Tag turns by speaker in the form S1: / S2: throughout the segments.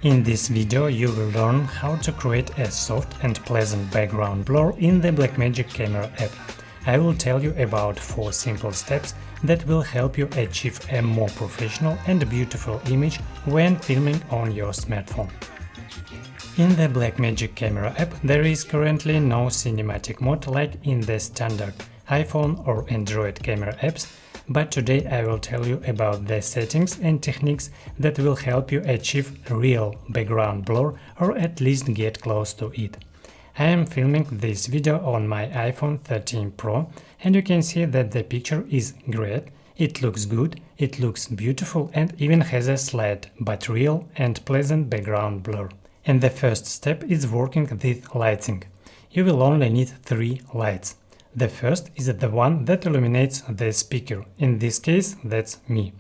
S1: In this video you will learn how to create a soft and pleasant background blur in the Blackmagic Camera app. I will tell you about 4 simple steps that will help you achieve a more professional and beautiful image when filming on your smartphone. In the Blackmagic Camera app there is currently no cinematic mode like in the standard iPhone or Android camera apps, but today I will tell you about the settings and techniques that will help you achieve real background blur or at least get close to it. I am filming this video on my iPhone 13 Pro and you can see that the picture is great, it looks good, it looks beautiful and even has a slight but real and pleasant background blur. And the first step is working with lighting. You will only need 3 lights. The first is the one that illuminates the speaker, in this case that's me.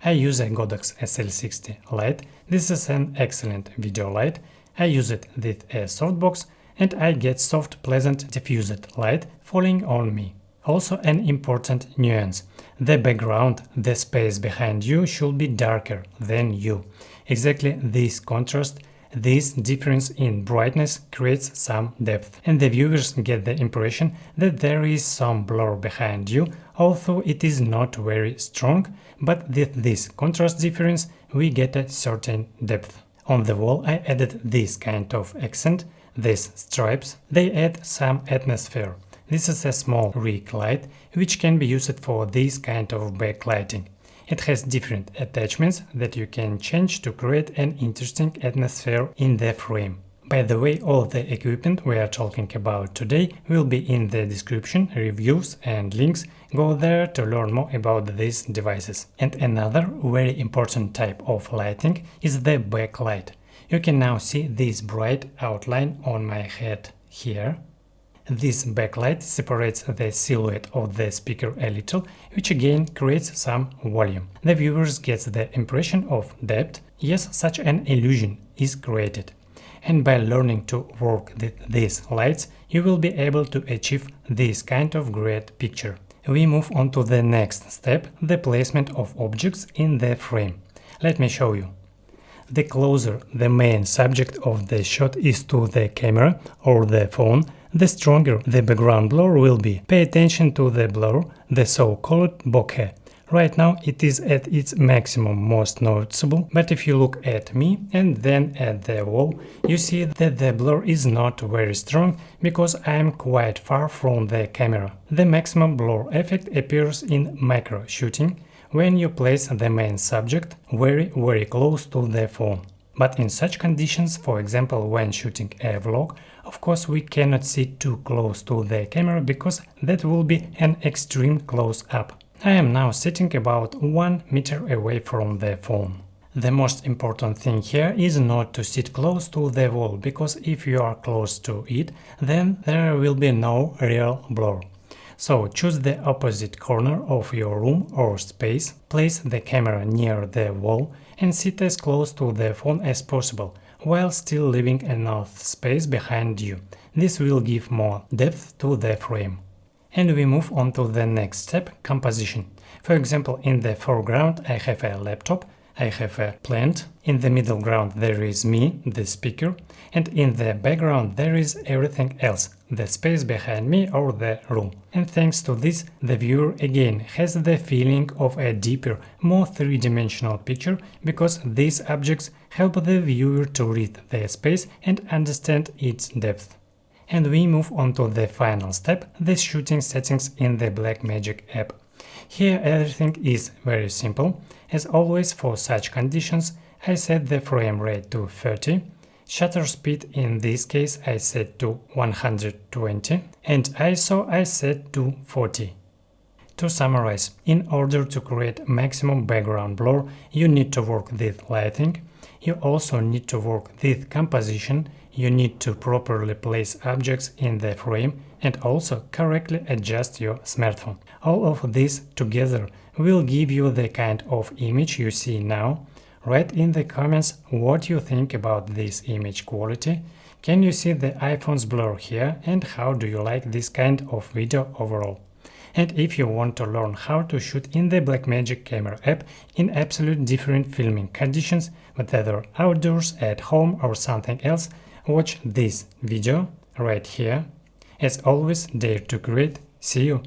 S1: I use a Godox SL60 light, this is an excellent video light. I use it with a softbox and I get soft, pleasant, diffused light falling on me. Also an important nuance. The background, the space behind you should be darker than you. Exactly this contrast, this difference in brightness creates some depth, and the viewers get the impression that there is some blur behind you, although it is not very strong, but with this contrast difference we get a certain depth. On the wall I added this kind of accent, these stripes, they add some atmosphere. This is a small rig light which can be used for this kind of backlighting. It has different attachments that you can change to create an interesting atmosphere in the frame. By the way, all the equipment we are talking about today will be in the description, reviews and links. Go there to learn more about these devices. And another very important type of lighting is the backlight. You can now see this bright outline on my head here. This backlight separates the silhouette of the speaker a little, which again creates some volume. The viewers get the impression of depth. Yes, such an illusion is created. And by learning to work with these lights, you will be able to achieve this kind of great picture. We move on to the next step, the placement of objects in the frame. Let me show you. The closer the main subject of the shot is to the camera or the phone, the stronger the background blur will be. Pay attention to the blur, the so-called bokeh. Right now it is at its maximum, most noticeable, but if you look at me and then at the wall, you see that the blur is not very strong because I am quite far from the camera. The maximum blur effect appears in macro shooting, when you place the main subject very close to the phone. But in such conditions, for example when shooting a vlog, of course we cannot sit too close to the camera because that will be an extreme close-up. I am now sitting about 1 meter away from the phone. The most important thing here is not to sit close to the wall, because if you are close to it, then there will be no real blur. So choose the opposite corner of your room or space, place the camera near the wall and sit as close to the phone as possible, while still leaving enough space behind you. This will give more depth to the frame. And we move on to the next step, composition. For example, in the foreground I have a laptop, I have a plant, in the middle ground there is me, the speaker, and in the background there is everything else, the space behind me or the room. And thanks to this, the viewer again has the feeling of a deeper, more three-dimensional picture, because these objects help the viewer to read the space and understand its depth. And we move on to the final step, the shooting settings in the Blackmagic app. Here everything is very simple. As always for such conditions, I set the frame rate to 30, shutter speed in this case I set to 120 and ISO I set to 40. To summarize, in order to create maximum background blur, you need to work with lighting, you also need to work with composition, you need to properly place objects in the frame and also correctly adjust your smartphone. All of this together will give you the kind of image you see now. Write in the comments what you think about this image quality. Can you see the iPhone's blur here and how do you like this kind of video overall? And if you want to learn how to shoot in the Blackmagic Camera app in absolute different filming conditions, whether outdoors, at home or something else, watch this video right here. As always, dare to create. See you!